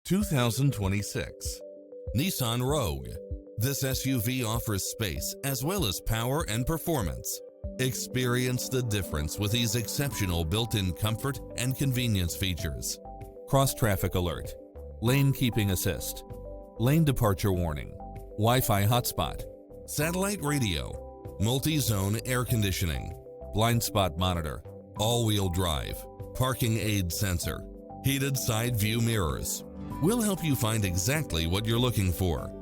2026 Nissan Rogue. This SUV offers space as well as power and performance. Experience the difference with these exceptional built-in comfort and convenience features. Cross-traffic alert, lane keeping assist, lane departure warning, Wi-Fi hotspot, satellite radio, multi-zone air conditioning, blind spot monitor, all-wheel drive, parking aid sensor, heated side view mirrors. We'll help you find exactly what you're looking for.